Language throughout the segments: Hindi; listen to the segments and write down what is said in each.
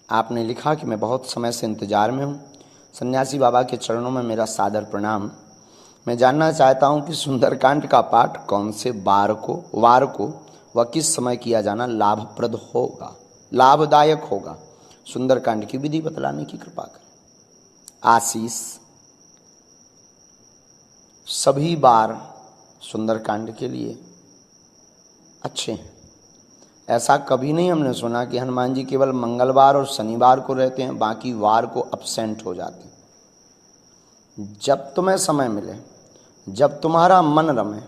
आपने लिखा कि मैं बहुत समय से इंतजार में हूँ। सन्यासी बाबा के चरणों में मेरा सादर प्रणाम। मैं जानना चाहता हूँ कि सुंदरकांड का पाठ कौन से वार को व किस समय किया जाना लाभप्रद होगा, लाभदायक होगा। सुंदरकांड की विधि बतलाने की कृपा करें। आशीष, सभी बार सुंदरकांड के लिए अच्छे हैं। ऐसा कभी नहीं हमने सुना कि हनुमान जी केवल मंगलवार और शनिवार को रहते हैं, बाकी वार को अब्सेंट हो जाते हैं। जब तुम्हें समय मिले, जब तुम्हारा मन रमे,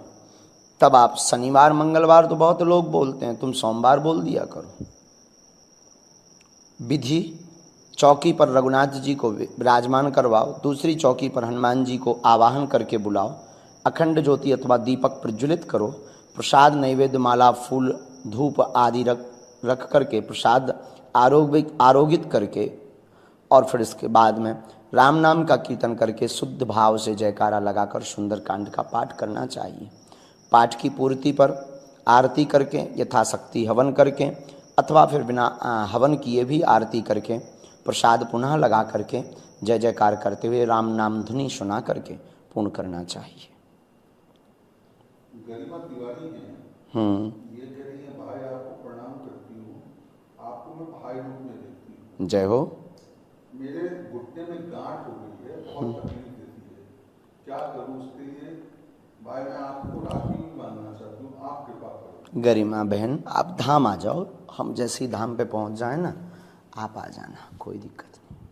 तब आप शनिवार मंगलवार तो बहुत लोग बोलते हैं, तुम सोमवार बोल दिया करो। विधि, चौकी पर रघुनाथ जी को विराजमान करवाओ, दूसरी चौकी पर हनुमान जी को आवाहन करके बुलाओ, अखंड ज्योति अथवा दीपक प्रज्वलित करो, प्रसाद नैवेद्य माला फूल धूप आदि रख करके प्रसाद आरोगित करके, और फिर इसके बाद में राम नाम का कीर्तन करके शुद्ध भाव से जयकारा लगाकर सुंदरकांड का पाठ करना चाहिए। पाठ की पूर्ति पर आरती करके, यथाशक्ति हवन करके, अथवा फिर बिना हवन किए भी आरती करके प्रसाद पुनः लगा करके जय जयकार करते हुए राम नाम धुनी सुना करके पूर्ण करना चाहिए। गरिमा तिवारी हैं, ये कह रही हैं, भाई आपको प्रणाम करती हूँ, आपको मैं भाई रूप में देखती हूँ। जय हो। मेरे घुटने में गांठ हो गई है, बहुत तकलीफ देती है, क्या करूँ उसके लिए? भाई मैं आपको राखी बांधना चाहती हूँ, आप कृपा करो। गरिमा बहन, आप धाम आ जाओ, हम जैसे ही धाम पे पहुँच जाए ना, आप आ जाना, कोई दिक्कत नहीं।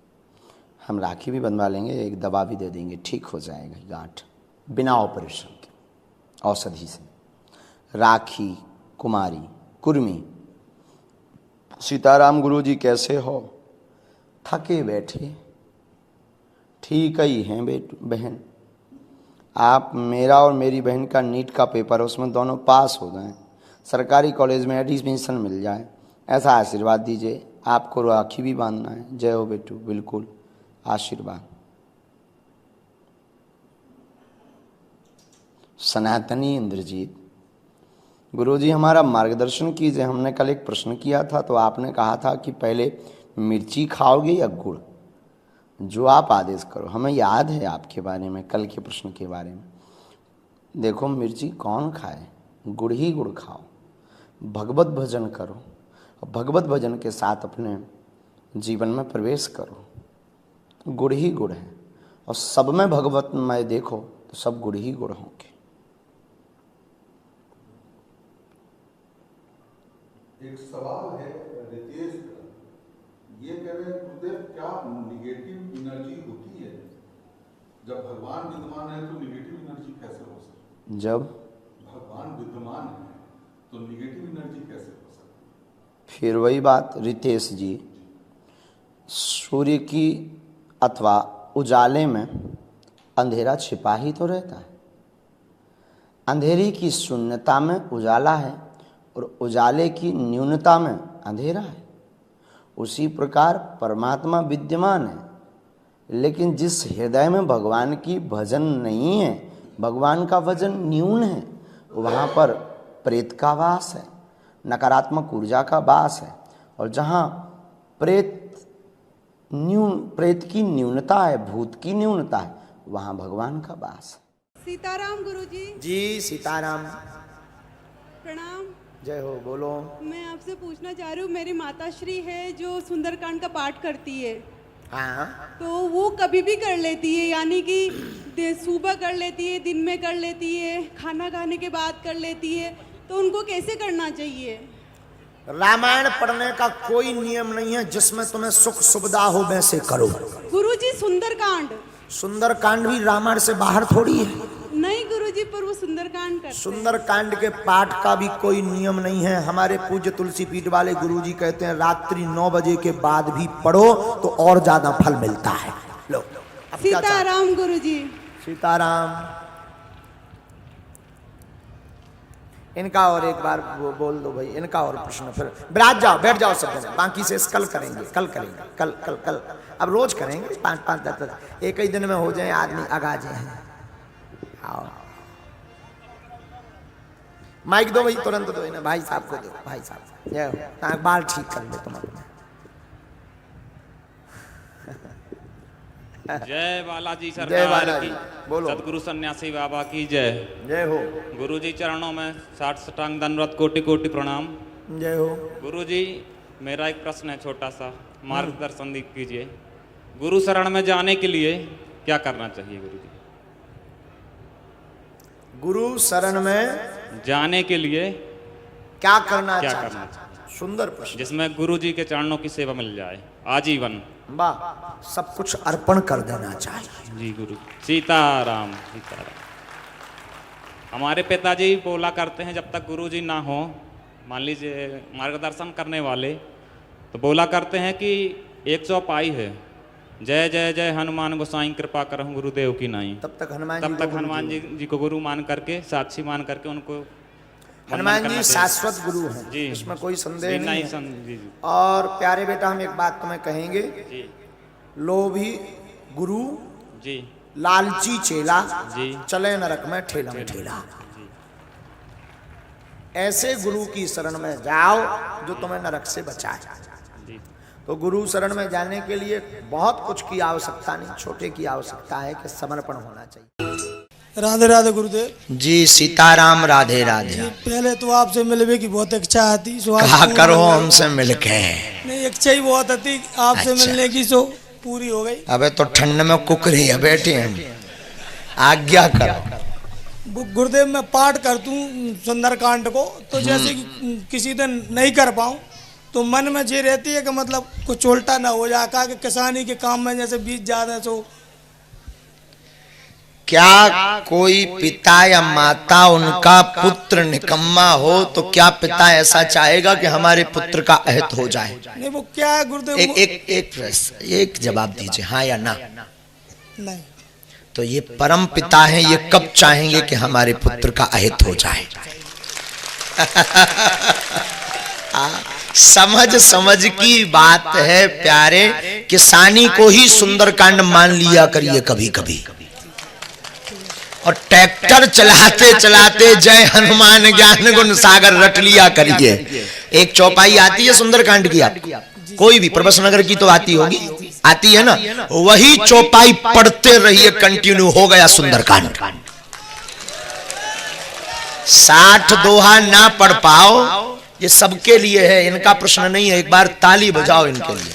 हम राखी भी बंधवा लेंगे, एक दवा भी दे देंगे, ठीक हो जाएगा गांठ बिना ऑपरेशन के, औषधि से। राखी, कुमारी, कुर्मी। सीताराम गुरुजी कैसे हो? थके बैठे, ठीक ही हैं बहन। आप, मेरा और मेरी बहन का नीट का पेपर है, उसमें दोनों पास हो जाएं, सरकारी कॉलेज में एडमिशन मिल जाए, ऐसा आशीर्वाद दीजिए। आपको राखी भी बांधना है। जय हो बेटू, बिल्कुल आशीर्वाद। सनातनी इंद्रजीत, गुरुजी हमारा मार्गदर्शन कीजिए। हमने कल एक प्रश्न किया था, तो आपने कहा था कि पहले मिर्ची खाओगे या गुड़, जो आप आदेश करो। हमें याद है आपके बारे में, कल के प्रश्न के बारे में। देखो, मिर्ची कौन खाए, गुड़ ही गुड़ खाओ, भगवत भजन करो, भगवत भजन के साथ अपने जीवन में प्रवेश करो। गुड़ ही गुड़ है, और सब में भगवतमय देखो तो सब गुड़ ही गुड़ होंगे। एक सवाल है रितेश का, ये कह रहे हैं गुरुदेव, क्या निगेटिव एनर्जी होती है? जब भगवान विद्यमान है तो निगेटिव एनर्जी कैसे हो सकती? जब भगवान विद्यमान है तो निगेटिव एनर्जी कैसे हो सकती? फिर वही बात रितेश जी, सूर्य की अथवा उजाले में अंधेरा छिपा ही तो रहता है। अंधेरी की शून्यता में उजाला है, और उजाले की न्यूनता में अंधेरा है। उसी प्रकार परमात्मा विद्यमान है, लेकिन जिस हृदय में भगवान की भजन नहीं है, भगवान का भजन न्यून है, वहाँ पर प्रेत का वास है, नकारात्मक ऊर्जा का वास है। और जहाँ प्रेत की न्यूनता है, भूत की न्यूनता है, वहाँ भगवान का वास है। सीताराम गुरुजी। जी सीताराम। प्रणाम। जय हो, बोलो। मैं आपसे पूछना चाह रही हूँ, मेरी माताश्री है जो सुंदरकांड का पाठ करती है, हाँ, तो वो कभी भी कर लेती है, यानी कि सुबह कर लेती है, दिन में कर लेती है, खाना खाने के बाद कर लेती है, तो उनको कैसे करना चाहिए? रामायण पढ़ने का कोई नियम नहीं है, जिसमें तुम्हें सुख सुविधा हो वैसे करो। गुरुजी सुंदरकांड, सुंदरकांड भी रामायण से बाहर थोड़ी है। नहीं गुरुजी, पर वो सुंदरकांड करते हैं। सुंदरकांड के पाठ का भी कोई नियम नहीं है। हमारे पूज्य तुलसी पीठ वाले गुरुजी कहते हैं रात्रि 9 बजे के बाद भी पढ़ो तो और ज्यादा फल मिलता है। लो, सीताराम गुरुजी। सीताराम। इनका और एक बार वो बोल दो भाई, इनका और प्रश्न, फिर विराज जाओ, बैठ जाओ सब जने, बाकी से कल करेंगे, कल करेंगे, कल कल कल अब रोज करेंगे, 5-5 10 एक ही दिन में हो जाए, आदमी आगाजे हैं। आओ, माइक दो भाई, तुरंत दो इन्हें, भाई साहब को दो, भाई साहब। जय हो, बाल ठीक कर ले तुम अपने। जय बालाजी जय सरकार बालाजी। की, बोलो। सदगुरु सन्यासी बाबा की जय। जय हो। गुरु जी चरणों में 60 साष्टांग दंडवत, कोटि कोटि प्रणाम। जय हो। गुरु जी मेरा एक प्रश्न है छोटा सा, मार्गदर्शन कीजिए। गुरु शरण में जाने के लिए क्या करना चाहिए गुरु जी? गुरु शरण में जाने के लिए क्या करना क्या चाहिए? करना चाहिए सुंदर प्रश्न। जिसमें गुरु जी के चरणों की सेवा मिल जाए आजीवन। वाह, सब कुछ अर्पण कर देना चाहिए। जी गुरु। सीताराम सीताराम। हमारे पिताजी बोला करते हैं, जब तक गुरु जी ना हो, मान लीजिए मार्गदर्शन करने वाले, तो बोला करते हैं कि एक चौपाई है, जय जय जय हनुमान गोसाई कृपा करहु गुरुदेव की नाई। तब तक हनुमान तब जी तक को हनुमान जी को गुरु मान करके, साक्षी मान करके उनको हनुमान करना जी चाहिए। शाश्वत गुरु हैं, जी। इसमें कोई संदेह जी, नहीं है। जी जी और प्यारे बेटा, हम एक बात तुम्हें कहेंगे, जी लोभी गुरु जी लालची चेला, जी। चले नरक में ठेला में ठेला। जी ऐसे गुरु की शरण में जाओ जो तुम्हें नरक से बचाए। जी। तो गुरु शरण में जाने के लिए बहुत कुछ की आवश्यकता नहीं, छोटे की आवश्यकता है कि समर्पण होना चाहिए। राधे राधे गुरुदेव जी सीताराम, राधे राधे। जी। पहले तो आपसे मिलने की बहुत इच्छा आती, सो आज कहा पूरी करो हो गई। हमसे मिलके। नहीं, इच्छा ही बहुत आती आपसे अच्छा। मिलने की, सो पूरी हो गई। अबे तो ठंड में कुकरी है बैठे हम, आज्ञा करो। गुरुदेव मैं पाठ करता हूँ सुंदरकांड को, तो जैसे कि किसी दिन नहीं कर पाऊँ तो मन में ये रहती है कि मतलब कुछ उल्टा ना हो जाए, कहा कि किसानी के काम में जैसे बीज ज्यादा, सो क्या कोई पिता या माता उनका पुत्र निकम्मा हो तो क्या पिता ऐसा चाहेगा कि हमारे पुत्र का अहित हो जाए? नहीं, वो क्या है गुरुदेव? एक प्रश्न, एक जवाब दीजिए, हाँ या ना। नहीं, तो ये परम पिता हैं, ये कब चाहेंगे कि हमारे पुत्र का अहित हो जाए? समझ की बात है प्यारे। किसानी को ही सुंदरकांड मान लिया करिए कभी कभी, और ट्रैक्टर चलाते चलाते जय हनुमान ज्ञान गुण सागर रट लिया करिए। एक चौपाई आती है सुंदरकांड की, आप कोई भी प्रभस नगर की तो आती होगी, आती है ना, वही चौपाई पढ़ते रहिए, कंटिन्यू हो गया सुंदरकांड। 60 दोहा ना पढ़ पाओ, ये सबके लिए है, इनका प्रश्न नहीं है। एक बार ताली बजाओ इनके लिए।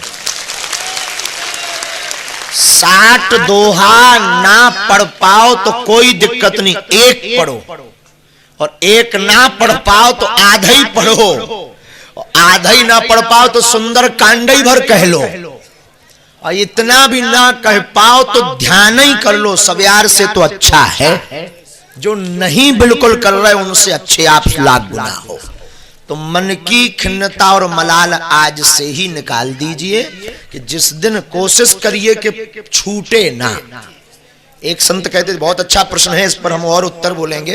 60 दोहा ना पढ़ पाओ तो कोई दिक्कत नहीं, एक पढ़ो, और एक ना पढ़ पाओ तो आधा ही पढ़ो, आधा ही ना पढ़ पाओ तो सुंदर कांड ही भर कह लो, और इतना भी ना कह पाओ तो ध्यान ही कर लो। सब्यार से तो अच्छा है, जो नहीं बिल्कुल कर रहे उनसे अच्छे आप लाख गुना हो। तो मन की खिन्नता और मलाल आज से ही निकाल दीजिए कि जिस दिन कोशिश करिए कि छूटे ना। एक संत कहते थे, बहुत अच्छा प्रश्न है, इस पर हम और उत्तर बोलेंगे।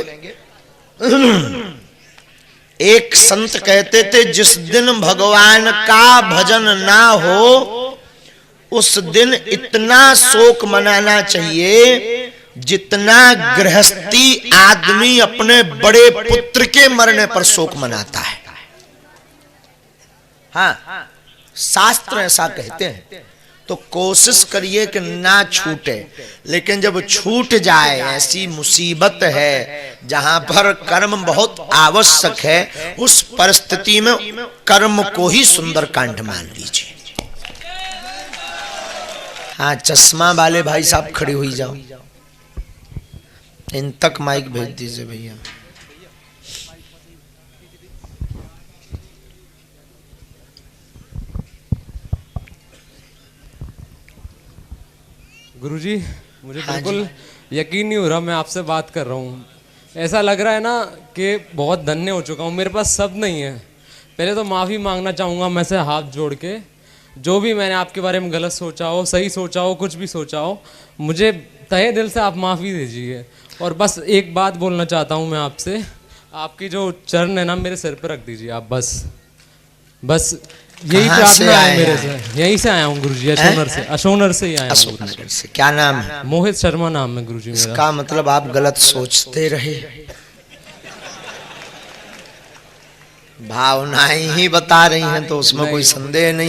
एक संत कहते थे, जिस दिन भगवान का भजन ना हो उस दिन इतना शोक मनाना चाहिए जितना गृहस्थी आदमी अपने बड़े पुत्र के मरने पर शोक मनाता है। हाँ, शास्त्र ऐसा कहते हैं। तो कोशिश करिए कि ना छूटे, लेकिन जब छूट जाए, ऐसी मुसीबत है जहां पर कर्म बहुत आवश्यक है, उस परिस्थिति में कर्म को ही सुंदरकांड मान लीजिए। हाँ, चश्मा वाले भाई साहब खड़े हुई जाओ, इन तक माइक भेज दीजिए भैया। गुरुजी, मुझे बिल्कुल यकीन नहीं हो रहा मैं आपसे बात कर रहा हूँ। ऐसा लग रहा है ना कि बहुत धन्य हो चुका हूँ, मेरे पास सब नहीं है। पहले तो माफ़ी मांगना चाहूँगा मैं से हाथ जोड़ के, जो भी मैंने आपके बारे में गलत सोचा हो, सही सोचा हो, कुछ भी सोचा हो, मुझे तहे दिल से आप माफ़ी दीजिए। और बस एक बात बोलना चाहता हूँ मैं आपसे, आपकी जो चरण है ना मेरे सिर पर रख दीजिए आप, बस यही प्रार्थना है मेरे से। यहीं से आया हूँ गुरुजी, अशोनर से ही आया हूँ गुरुजी। से क्या नाम है? मोहित शर्मा नाम है गुरुजी मेरा। इसका मतलब आप गलत सोचते रहे, भावनाएं ही बता रही हैं, तो उसमें कोई संदेह नहीं।